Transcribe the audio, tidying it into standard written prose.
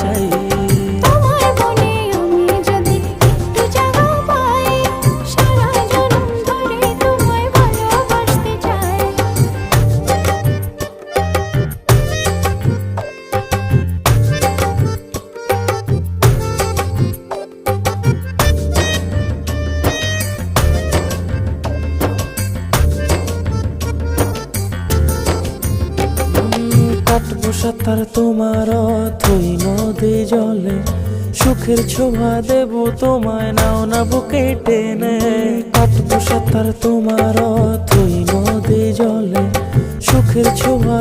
চাই। কাটবো সাঁতার তোমার অথই নদী জলে, সুখের ছোঁয়া দেবো তোমায়, নাও না বুকে টেনে। কাটবো সাঁতার তোমার অথই নদী জলে, সুখের ছোঁয়া